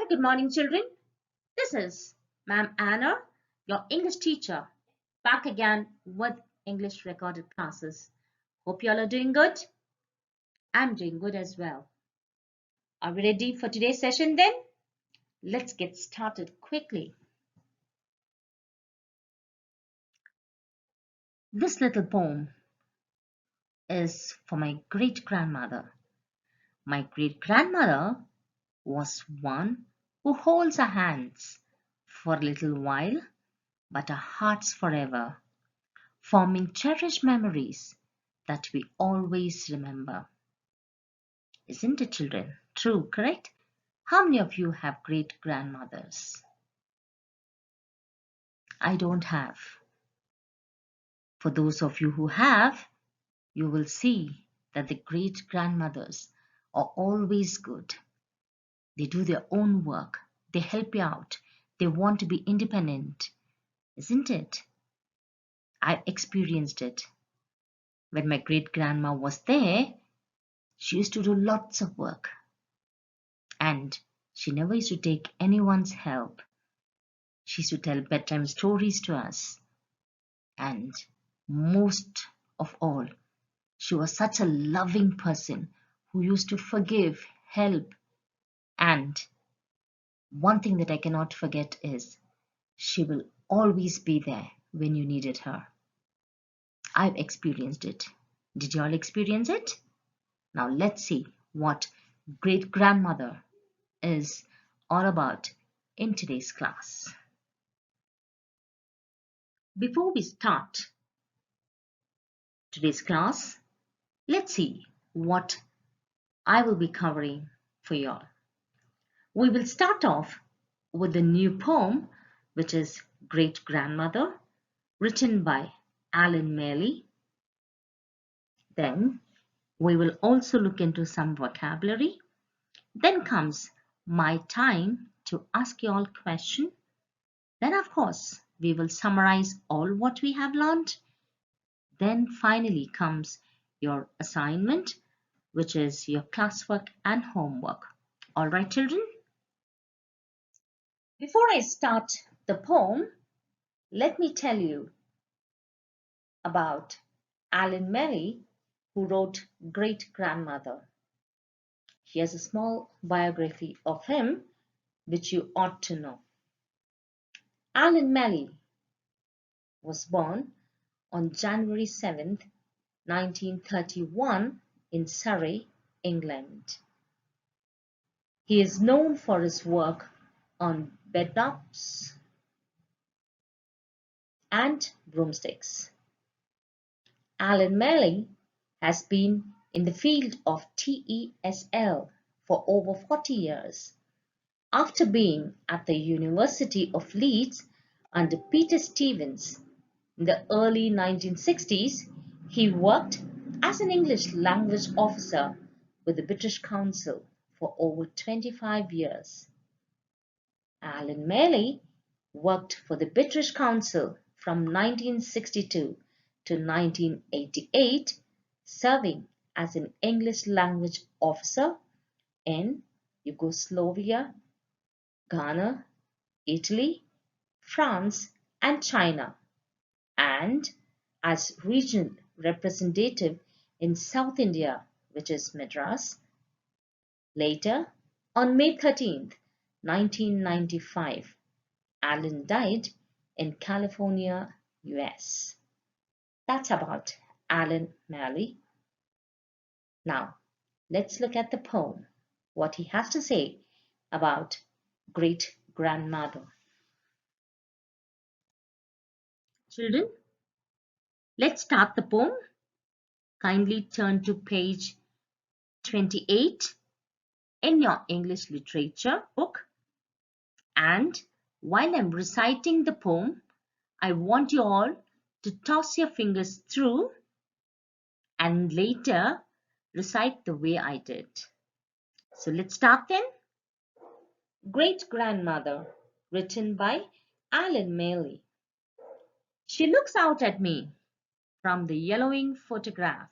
good morning, children. This is Ma'am Anna, your English teacher, back again with English recorded classes. Hope you all are doing good. I'm doing good as well. Are we ready for today's session then? Let's get started quickly. This little poem is for my great-grandmother. My great-grandmother was one who holds our hands for a little while, but our hearts forever, forming cherished memories that we always remember. Isn't it, children? True, correct? How many of you have great-grandmothers? I don't have. For those of you who have, you will see that the great-grandmothers are always good. They do their own work. They help you out. They want to be independent. Isn't it? I've experienced it. When my great-grandma was there, she used to do lots of work. And she never used to take anyone's help. She used to tell bedtime stories to us. And most of all, she was such a loving person who used to forgive, help. And one thing that I cannot forget is she will always be there when you needed her. I've experienced it. Did you all experience it? Now let's see what great-grandmother is all about in today's class. Before we start today's class, let's see what I will be covering for you all. We will start off with the new poem, which is Great Grandmother, written by Alan Mealy. Then we will also look into some vocabulary. Then comes my time to ask you all a question. Then, of course, we will summarize all what we have learned. Then finally comes your assignment, which is your classwork and homework. All right, children? Before I start the poem, let me tell you about Alan Mealy, who wrote Great Grandmother. Here's a small biography of him, which you ought to know. Alan Mealy was born on January 7th, 1931 in Surrey, England. He is known for his work on bedknobs and broomsticks. Alan Mealy has been in the field of TESL for over 40 years. After being at the University of Leeds under Peter Stevens in the early 1960s, he worked as an English language officer with the British Council for over 25 years. Alan Mealy worked for the British Council from 1962 to 1988, serving as an English language officer in Yugoslavia, Ghana, Italy, France, and China, and as regional representative in South India, which is Madras. Later, on May 13, 1995, Alan died in California, US. That's about Alan Mealy. Now, let's look at the poem, what he has to say about great-grandmother. Children, let's start the poem. Kindly turn to page 28 in your English literature book. And while I'm reciting the poem, I want you all to toss your fingers through and later recite the way I did. So let's start then. Great-grandmother, written by Alan Mealy. She looks out at me from the yellowing photograph,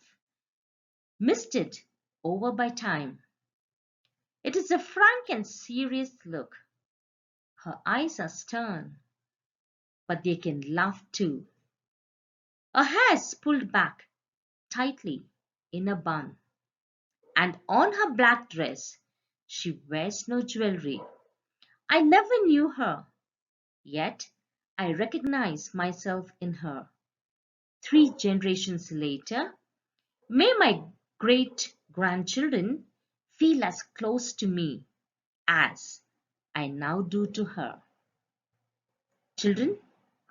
misted over by time. It is a frank and serious look Her eyes are stern, but they can laugh too. Her hair is pulled back tightly in a bun, and on her black dress she wears no jewelry. I never knew her, yet I recognize myself in her. 3 generations later, may my great grandchildren feel as close to me as I now do to her. Children,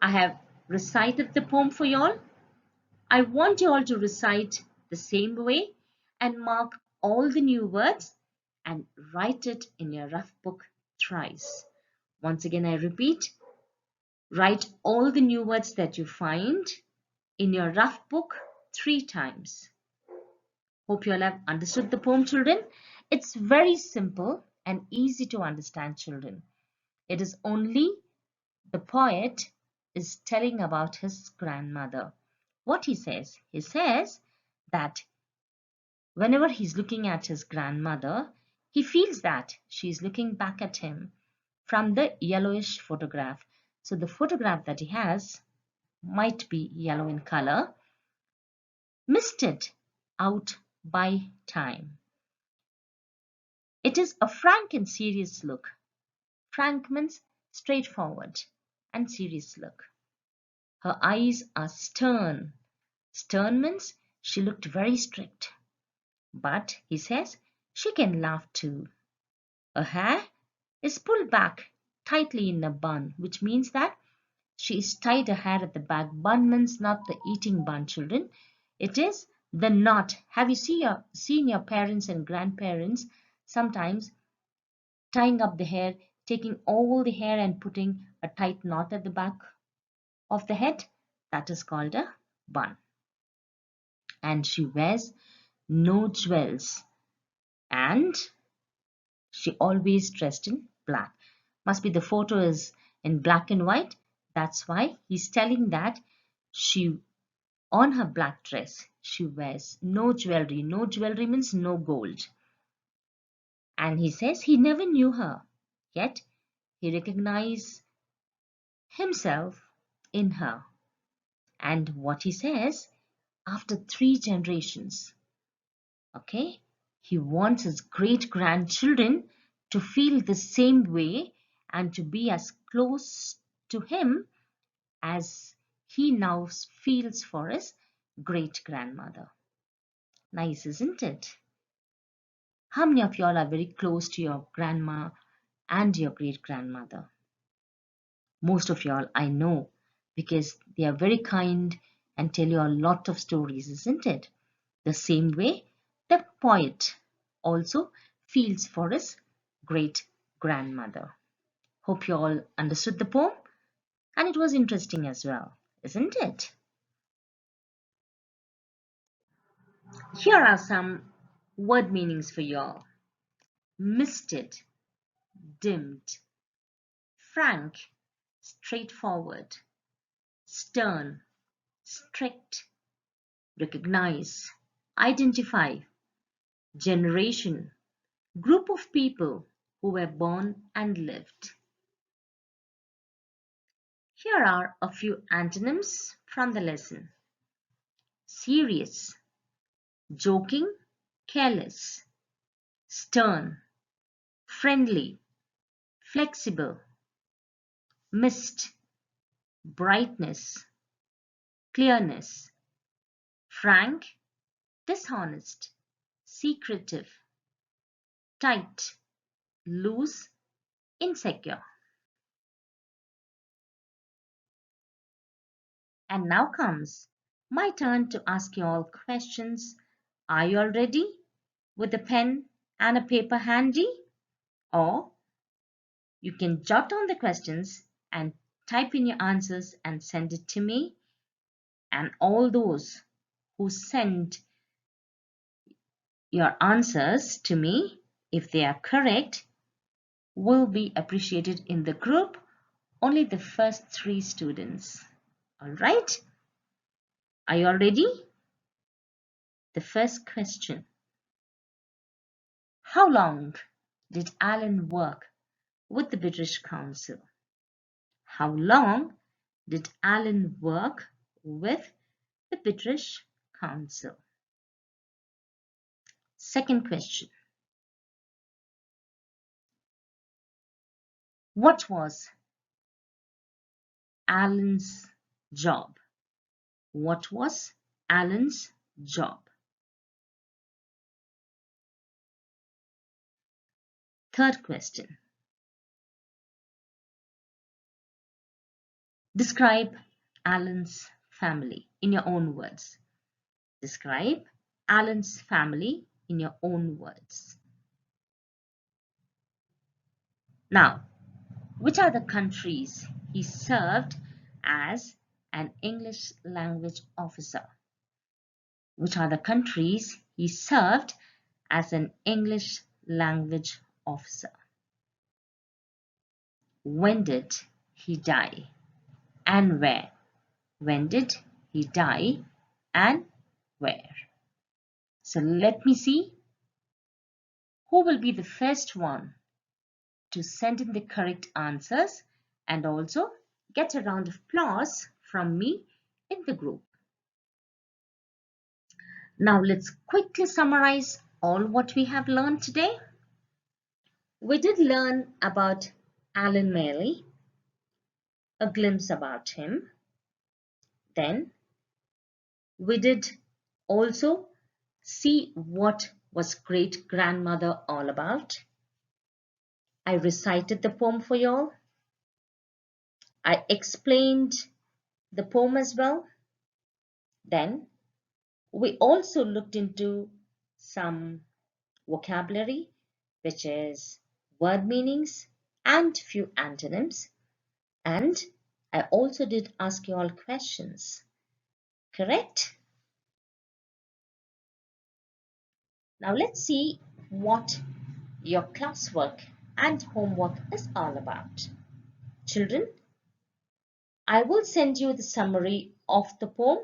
I have recited the poem for you all. I want you all to recite the same way and mark all the new words and write it in your rough book thrice. Once again, I repeat, write all the new words that you find in your rough book 3 times. Hope you all have understood the poem, children. It's very simple and easy to understand, children. It is only the poet is telling about his grandmother. What he says that whenever he's looking at his grandmother, he feels that she's looking back at him from the yellowish photograph. So the photograph that he has might be yellow in color, misted out by time. It is a frank and serious look. Frank means straightforward and serious look. Her eyes are stern. Stern means she looked very strict. But, he says, she can laugh too. Her hair is pulled back tightly in a bun, which means that she is tied her hair at the back. Bun means not the eating bun, children. It is the knot. Have you seen your parents and grandparents sometimes tying up the hair, taking all the hair and putting a tight knot at the back of the head? That is called a bun. And she wears no jewels, and she always dressed in black. Must be the photo is in black and white. That's why he's telling that she, on her black dress, she wears no jewelry. No jewelry means no gold. And he says he never knew her, yet he recognized himself in her. And what he says, after 3 generations, okay, he wants his great grandchildren to feel the same way and to be as close to him as he now feels for his great grandmother. Nice, isn't it? How many of y'all are very close to your grandma and your great grandmother? Most of y'all, I know, because they are very kind and tell you a lot of stories, isn't it? The same way the poet also feels for his great grandmother. Hope you all understood the poem, and it was interesting as well, isn't it? Here are some word meanings for y'all. Misted, dimmed. Frank, straightforward. Stern, strict. Recognize, identify. Generation, group of people who were born and lived. Here are a few antonyms from the lesson. Serious, joking, careless. Stern, friendly, flexible. Mist, brightness, clearness. Frank, dishonest, secretive. Tight, loose, insecure. And now comes my turn to ask you all questions. Are you all ready? With a pen and a paper handy? Or you can jot down the questions and type in your answers and send it to me. And all those who send your answers to me, if they are correct, will be appreciated in the group. Only the first 3 students. All right? Are you all ready? The first question. How long did Alan work with the British Council? How long did Alan work with the British Council? Second question. What was Alan's job? What was Alan's job? Third question. Describe Alan's family in your own words. Describe Alan's family in your own words. Now, which are the countries he served as an English language officer? Which are the countries he served as an English language officer? When did he die and where? When did he die and where? So let me see who will be the first one to send in the correct answers and also get a round of applause from me in the group. Now let's quickly summarize all what we have learned today. We did learn about Alan Maylie, a glimpse about him. Then we did also see what was great grandmother all about. I recited the poem for you all. I explained the poem as well. Then we also looked into some vocabulary, which is word meanings and few antonyms. And I also did ask you all questions. Correct? Now let's see what your classwork and homework is all about. Children, I will send you the summary of the poem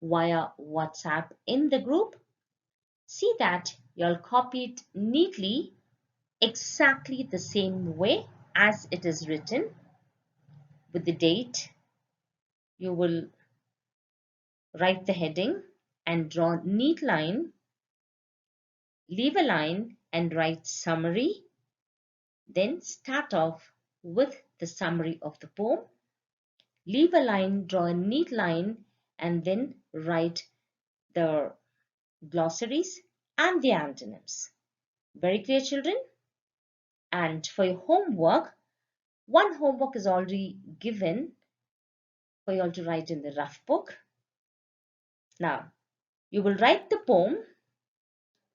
via WhatsApp in the group. See that you'll copy it neatly, exactly the same way as it is written. With the date, you will write the heading and draw a neat line, leave a line and write summary. Then start off with the summary of the poem. Leave a line, draw a neat line, and then write the glossaries and the antonyms. Very clear, children? And for your homework, one homework is already given for you all to write in the rough book. Now, you will write the poem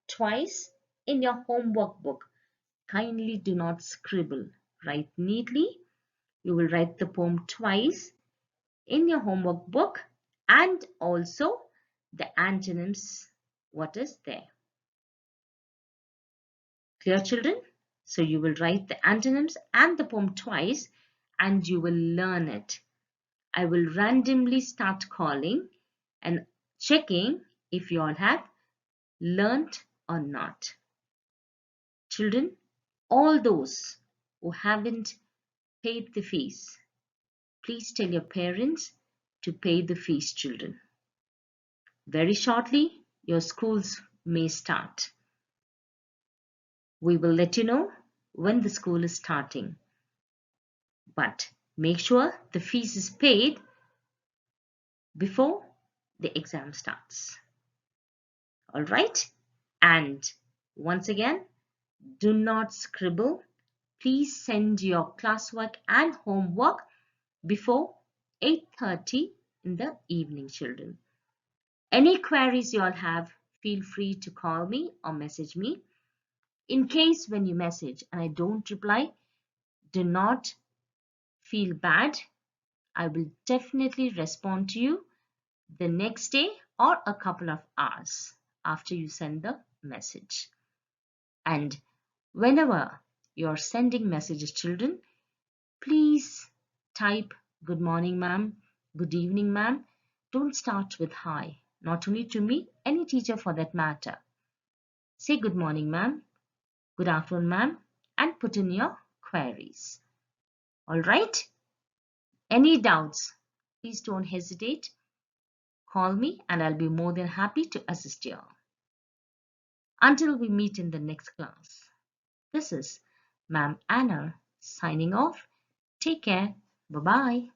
twice in your homework book. Kindly do not scribble. Write neatly. You will write the poem twice in your homework book and also the antonyms, what is there. Clear, children? So you will write the antonyms and the poem twice and you will learn it. I will randomly start calling and checking if you all have learnt or not. Children, all those who haven't paid the fees, please tell your parents to pay the fees, children. Very shortly, your schools may start. We will let you know when the school is starting. But make sure the fees is paid before the exam starts. All right? And once again, do not scribble. Please send your classwork and homework before 8:30 in the evening, children. Any queries you all have, feel free to call me or message me. In case when you message and I don't reply, do not feel bad. I will definitely respond to you the next day or a couple of hours after you send the message. And whenever you're sending messages, children, please type good morning, ma'am, good evening, ma'am. Don't start with hi, not only to me, any teacher for that matter. Say good morning, ma'am, good afternoon, ma'am, and put in your queries. All right? Any doubts? Please don't hesitate. Call me and I'll be more than happy to assist you. Until we meet in the next class. This is Ma'am Anna signing off. Take care. Bye-bye.